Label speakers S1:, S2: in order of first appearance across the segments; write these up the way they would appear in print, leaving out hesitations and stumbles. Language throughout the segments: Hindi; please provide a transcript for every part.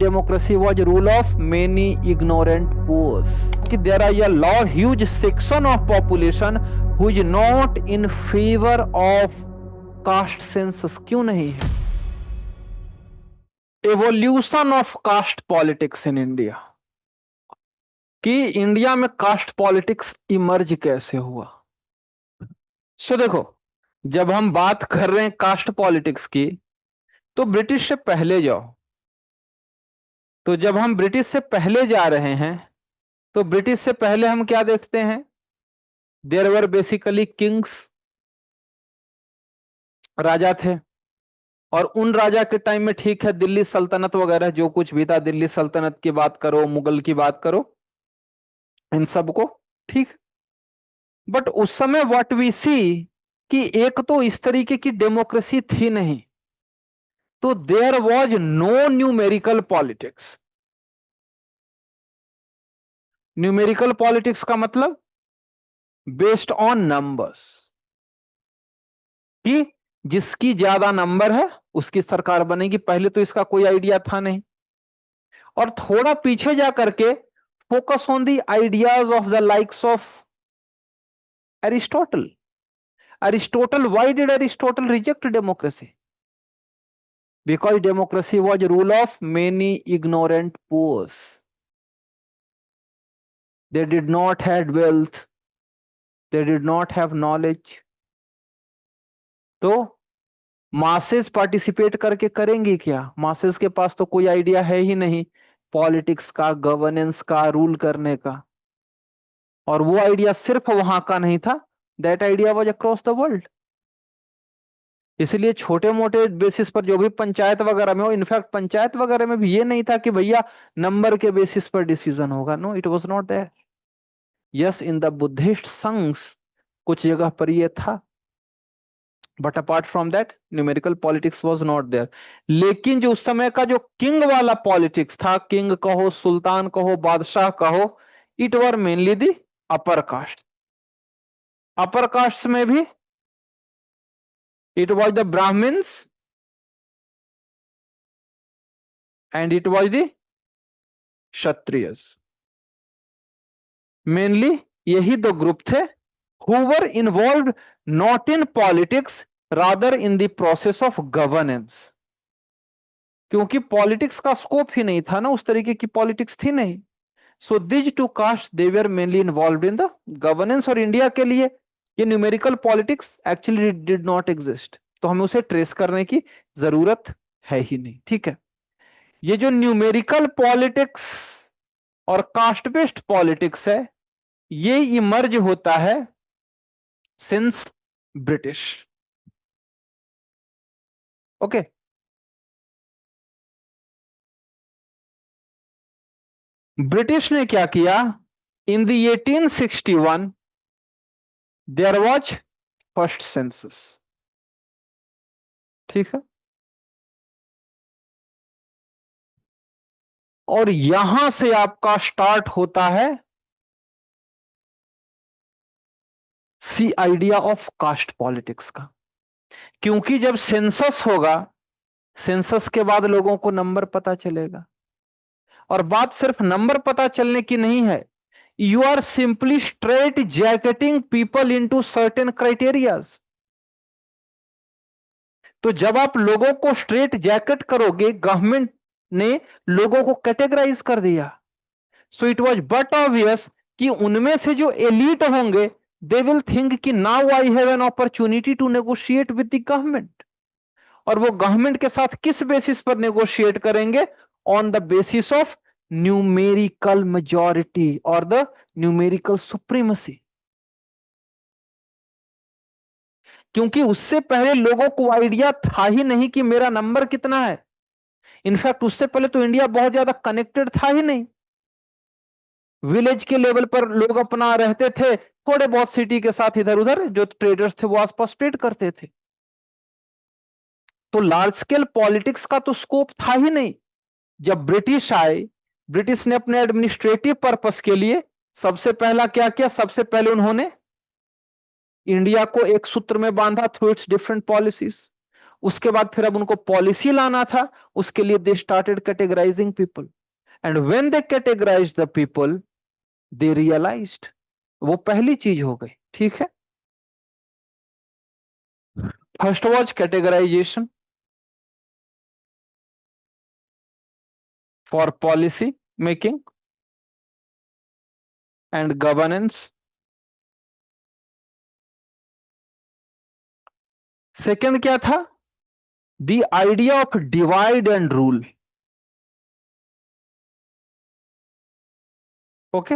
S1: democracy was rule of many ignorant poors. कि there are a large huge section of population who is not in favor of caste census. क्यों नहीं है? Evolution of caste politics in India. कि इंडिया में कास्ट पॉलिटिक्स इमर्ज कैसे हुआ? सो देखो, जब हम बात कर रहे हैं कास्ट पॉलिटिक्स की, तो ब्रिटिश से पहले जाओ। तो जब हम ब्रिटिश से पहले जा रहे हैं, तो ब्रिटिश से पहले हम क्या देखते हैं? देयर वर बेसिकली किंग्स, राजा थे। और उन राजा के टाइम में ठीक है, दिल्ली सल्तनत वगैरह जो कुछ भी था, दिल्ली सल्तनत की बात करो, मुगल की बात करो, इन सबको, ठीक। बट उस समय व्हाट वी सी कि एक तो इस तरीके की डेमोक्रेसी थी नहीं, तो there was no numerical politics. Numerical politics का मतलब बेस्ड ऑन नंबर्स, कि जिसकी ज्यादा नंबर है उसकी सरकार बनेगी। पहले तो इसका कोई आइडिया था नहीं। और थोड़ा पीछे जाकर के focus on the ideas of the likes of Aristotle. Aristotle, why did Aristotle reject democracy? Because democracy was rule of many ignorant poors. They did not have wealth, they did not have knowledge. तो मासेस पार्टिसिपेट करके करेंगे क्या? मासेस के पास तो कोई आइडिया है ही नहीं पॉलिटिक्स का, गवर्नेंस का, रूल करने का। और वो आइडिया सिर्फ वहां का नहीं था, that idea was across the world. इसलिए छोटे मोटे बेसिस पर जो भी पंचायत वगैरह में हो, इनफैक्ट पंचायत वगैरह में भी ये नहीं था कि भैया नंबर के बेसिस पर डिसीजन होगा। No, it was not that. Yes, in the Buddhist sanghs कुछ जगह पर ये था, but apart from that numerical politics was not there. लेकिन जो उस समय का जो किंग वाला पॉलिटिक्स था, किंग कहो, सुल्तान कहो, बादशाह कहो, it were mainly the upper caste. Upper caste में भी it was the Brahmins and it was the Kshatriyas. Mainly यही दो ग्रुप थे who were involved not in politics, rather in the process of governance. क्योंकि पॉलिटिक्स का स्कोप ही नहीं था ना, उस तरीके की पॉलिटिक्स थी नहीं। सो these two castes they were mainly involved in the governance। और इंडिया के लिए ये numerical politics actually did not exist, तो हमें उसे ट्रेस करने की जरूरत है ही नहीं। ठीक है, ये जो न्यूमेरिकल पॉलिटिक्स और कास्ट बेस्ड पॉलिटिक्स है, ये इमर्ज होता है सिंस ब्रिटिश। ओके, ब्रिटिश ने क्या किया? In the 1861 there was first census. ठीक है, और यहां से आपका स्टार्ट होता है see idea of caste politics का। क्योंकि जब सेंसस होगा, सेंसस के बाद लोगों को नंबर पता चलेगा। और बात सिर्फ नंबर पता चलने की नहीं है, you are simply straitjacketing people into certain criterias. तो जब आप लोगों को स्ट्रेट जैकेट करोगे, गवर्नमेंट ने लोगों को कैटेगराइज कर दिया। So it was but obvious कि उनमें से जो एलीट होंगे, दे विल थिंक कि now I have an opportunity to negotiate with the government. और वो गवर्नमेंट के साथ किस बेसिस पर नेगोशिएट करेंगे? On the basis of numerical majority और द न्यूमेरिकल सुप्रीमेसी। क्योंकि उससे पहले लोगों को आइडिया था ही नहीं कि मेरा नंबर कितना है। इनफैक्ट उससे पहले तो इंडिया बहुत ज्यादा कनेक्टेड था ही नहीं। विलेज के लेवल पर लोग अपना रहते थे, थोड़े बहुत सिटी के साथ इधर उधर जो ट्रेडर्स थे वो आसपास ट्रेड करते थे। तो लार्ज स्केल पॉलिटिक्स का तो स्कोप था ही नहीं। जब ब्रिटिश आए, ब्रिटिश ने अपने एडमिनिस्ट्रेटिव पर्पस के लिए सबसे पहला क्या किया? सबसे पहले उन्होंने इंडिया को एक सूत्र में बांधा थ्रू इट्स डिफरेंट पॉलिसीज। उसके बाद फिर अब उनको पॉलिसी लाना था, उसके लिए they started categorising people, and when they categorise the people they realised. वो पहली चीज हो गई, ठीक है। First was categorisation for policy making and governance. Second क्या था? The idea of divide and rule. Okay,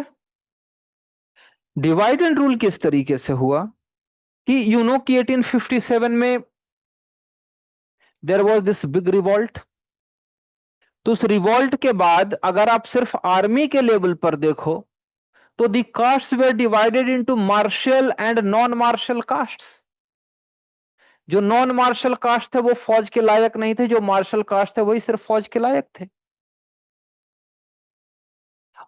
S1: divide and rule किस तरीके से हुआ कि यू नो कि 1857 में there was this big revolt. तो उस रिवॉल्ट के बाद अगर आप सिर्फ आर्मी के लेवल पर देखो तो the castes were divided into martial and non martial castes. जो नॉन मार्शल कास्ट थे वो फौज के लायक नहीं थे, जो मार्शल कास्ट थे वही सिर्फ फौज के लायक थे।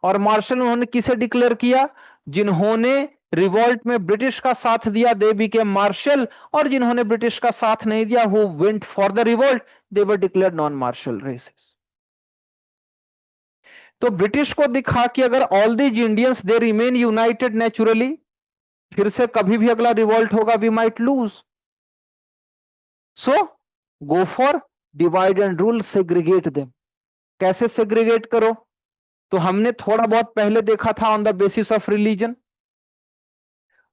S1: और मार्शल उन्होंने किसे डिक्लेयर किया? जिन्होंने रिवॉल्ट में ब्रिटिश का साथ दिया दे बिकेम मार्शल, और जिन्होंने ब्रिटिश का साथ नहीं दिया who went for the revolt they were declared non martial races. तो ब्रिटिश को दिखा कि अगर all these Indians they remain united naturally, फिर से कभी भी अगला रिवॉल्ट होगा we might lose. So go for divide and rule, segregate them. कैसे सेग्रीगेट करो? तो हमने थोड़ा बहुत पहले देखा था on the basis of religion.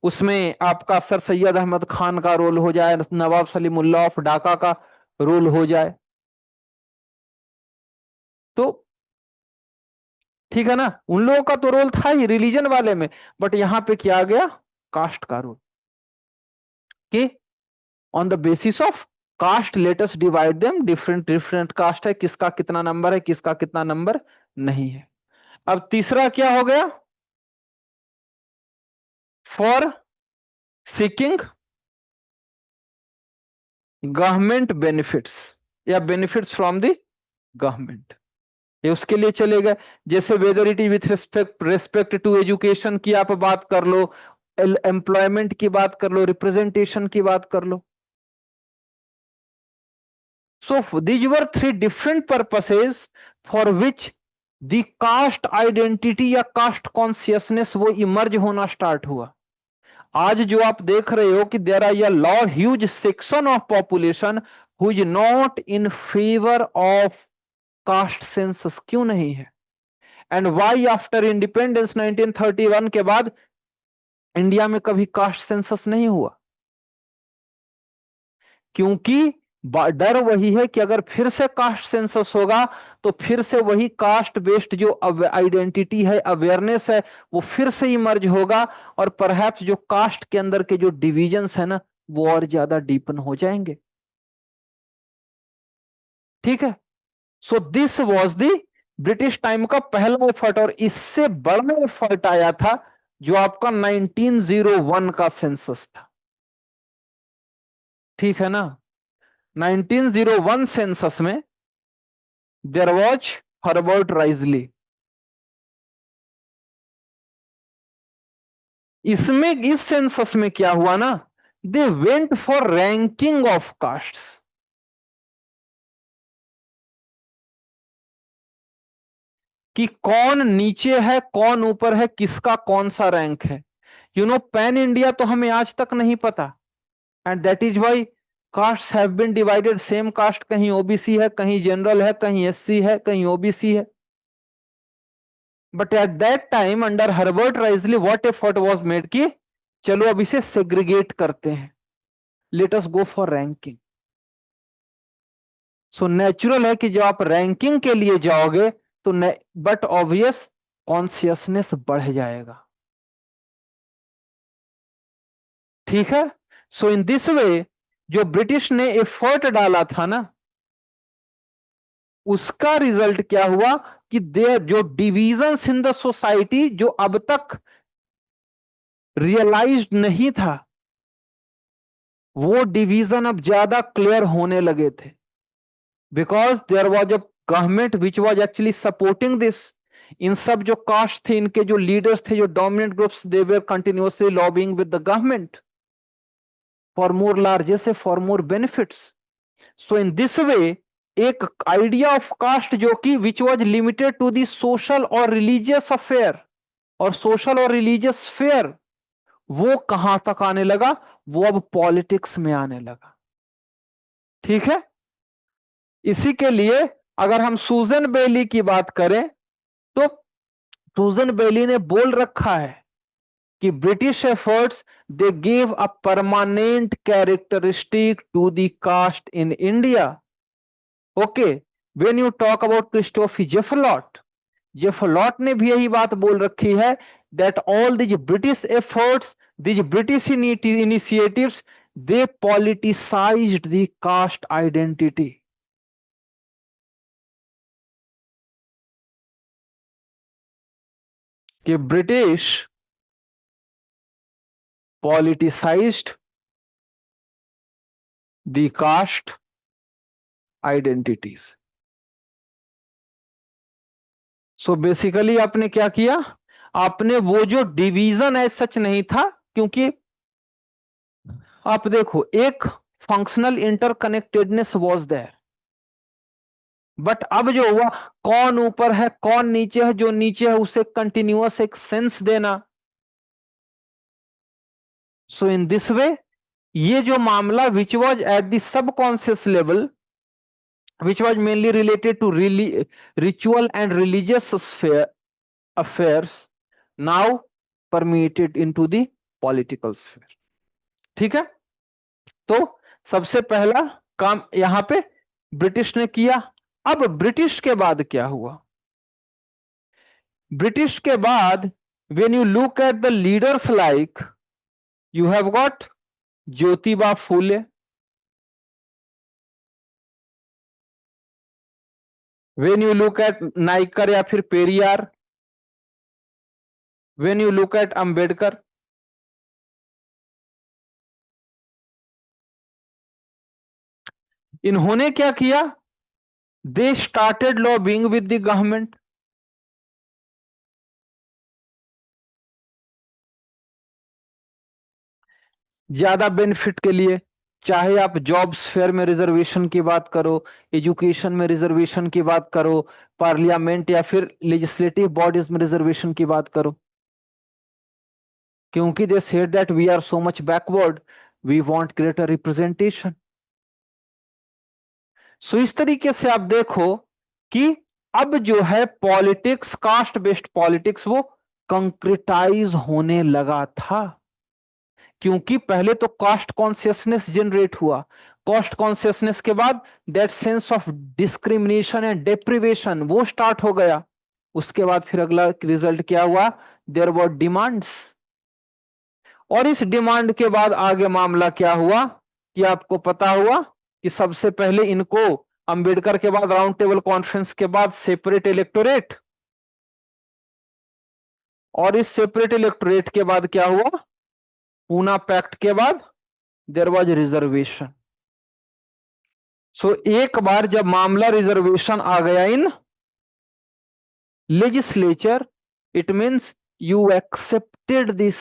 S1: उसमें आपका सर सैयद अहमद खान का रोल हो जाए, नवाब सलीमुल्लाह ऑफ ढाका का रोल हो जाए, तो ठीक है ना। उन लोगों का तो रोल था ही रिलीजन वाले में, बट यहां पे क्या आ गया? कास्ट का रोल, कि on the basis of caste let us divide them, different different caste है, किसका कितना नंबर है, किसका कितना नंबर नहीं है। अब तीसरा क्या हो गया? फॉर सीकिंग गवर्नमेंट बेनिफिट्स या बेनिफिट्स फ्रॉम द गवर्नमेंट, ये उसके लिए चले गए। जैसे whether it is with respect to education की आप बात कर लो, एम्प्लॉयमेंट की बात कर लो, रिप्रेजेंटेशन की बात कर लो। So these were three different purposes for which the caste identity या कास्ट कॉन्सियसनेस वो इमर्ज होना स्टार्ट हुआ। आज जो आप देख रहे हो कि there are law huge section of population who is not in favour of caste census, क्यों नहीं है? एंड वाई आफ्टर इंडिपेंडेंस 1931 के बाद इंडिया में कभी कास्ट सेंसस नहीं हुआ? क्योंकि डर वही है कि अगर फिर से कास्ट सेंसस होगा तो फिर से वही कास्ट बेस्ड जो आइडेंटिटी है, अवेयरनेस है, वो फिर से इमर्ज होगा, और परहैप्स जो कास्ट के अंदर के जो डिविजन्स है ना वो और ज्यादा डीपन हो जाएंगे। ठीक है। So this was the British time का पहला एफर्ट, और इससे बड़ा एफर्ट आया था जो आपका 1901 का सेंसस था। ठीक है ना। 1901 सेंसस में देयर वॉज हर्बर्ट राइजली। इसमें इस सेंसस में क्या हुआ ना, they went for ranking of castes, कि कौन नीचे है कौन ऊपर है, किसका कौन सा रैंक है। यू नो पैन इंडिया तो हमें आज तक नहीं पता, and that is why caste have been divided. Same caste कहीं ओबीसी है, कहीं जनरल है, कहीं एससी है, कहीं ओबीसी है। But at that time under Herbert Risley what effort was made कि चलो अब इसे सेग्रीगेट करते हैं, let us go for ranking. So natural है कि जब आप रैंकिंग के लिए जाओगे तो बट ऑब्वियस कॉन्सियसनेस बढ़ जाएगा। ठीक है। सो इन दिस वे जो ब्रिटिश ने एफर्ट डाला था ना, उसका रिजल्ट क्या हुआ कि दे जो डिविजन्स इन द सोसाइटी जो अब तक रियलाइज्ड नहीं था, वो डिवीजन अब ज्यादा क्लियर होने लगे थे, because there was a government which was actually supporting this. इन सब जो कास्ट थे, इनके जो लीडर्स थे, जो dominant groups, they were continuously lobbying with the government for more largest, for more benefits. So in this way एक आइडिया ऑफ कास्ट जो कि which was limited to the social और रिलीजियस अफेयर और सोशल और रिलीजियस फेयर, वो कहां तक आने लगा, वो अब पॉलिटिक्स में आने लगा। ठीक है, इसी के लिए अगर हम सूजन बेली की बात करें तो सूजन बेली ने बोल रखा है कि British efforts they give a permanent characteristic to the caste in India. Okay, when you talk about Christophe Jaffrelot, Jaffrelot ने भी यही बात बोल रखी है that all these British efforts, these British initiatives, they politicised the caste identity. कि British politicised the caste identities. So basically आपने क्या किया, आपने वो जो डिवीजन है सच नहीं था, क्योंकि आप देखो एक functional interconnectedness was there, but अब जो हुआ कौन ऊपर है कौन नीचे है, जो नीचे है उसे कंटिन्यूअस एक सेंस देना। सो इन दिस वे ये जो मामला which was at the subconscious level, which was mainly related to ritual and religious affairs, now permeated into the political sphere। ठीक है, तो सबसे पहला काम यहां पे ब्रिटिश ने किया। अब ब्रिटिश के बाद क्या हुआ, ब्रिटिश के बाद when you look at the leaders like you have got Jyotiba Phule, when you look at Naicker या फिर Periyar, when you look at Ambedkar, इन्होंने क्या किया, they started lobbying with the government. ज्यादा बेनिफिट के लिए, चाहे आप जॉब्स फेयर में रिजर्वेशन की बात करो, एजुकेशन में रिजर्वेशन की बात करो, पार्लियामेंट या फिर लेजिस्लेटिव बॉडीज में रिजर्वेशन की बात करो, क्योंकि they said that we are so much backward, we want greater representation. So इस तरीके से आप देखो कि अब जो है पॉलिटिक्स, कास्ट बेस्ड पॉलिटिक्स वो कंक्रिटाइज होने लगा था, क्योंकि पहले तो कास्ट कॉन्शियसनेस जनरेट हुआ, कास्ट कॉन्शियसनेस के बाद that sense of discrimination and deprivation वो स्टार्ट हो गया। उसके बाद फिर अगला रिजल्ट क्या हुआ, देयर वर डिमांड्स, और इस डिमांड के बाद आगे मामला क्या हुआ कि आपको पता हुआ कि सबसे पहले इनको अंबेडकर के बाद राउंड टेबल कॉन्फ्रेंस के बाद सेपरेट इलेक्टोरेट, और इस सेपरेट इलेक्टोरेट के बाद क्या हुआ, पूना पैक्ट के बाद देयर वाज रिजर्वेशन। सो एक बार जब मामला रिजर्वेशन आ गया in legislature, it means you accepted this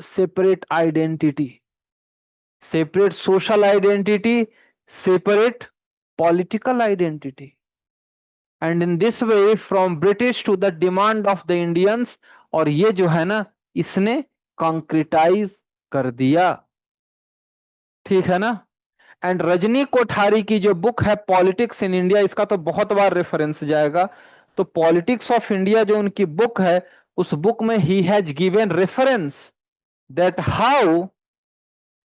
S1: separate identity, separate social identity, separate political identity, and in this way from British to the demand of the Indians, और ये जो है ना इसने कंक्रिटाइज कर दिया। ठीक है ना, एंड रजनी कोठारी की जो बुक है पॉलिटिक्स इन इंडिया, इसका तो बहुत बार रेफरेंस जाएगा, तो पॉलिटिक्स ऑफ इंडिया जो उनकी बुक है, उस बुक में he has given reference that how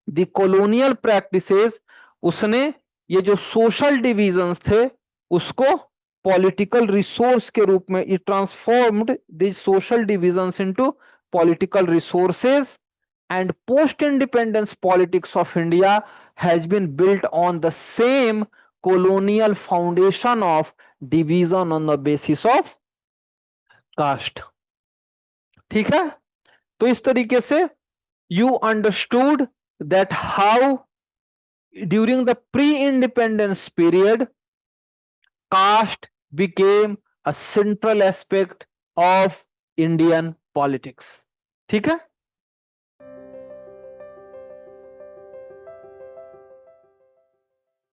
S1: the colonial practices, उसने ये जो सोशल डिविजन्स थे उसको पॉलिटिकल रिसोर्स के रूप में, it transformed the social divisions into political resources, and post-independence politics of India has been built on the same colonial foundation of division on the basis of caste। ठीक है, तो इस तरीके से you understood that how during the pre-independence period caste became a central aspect of Indian politics। ठीक है,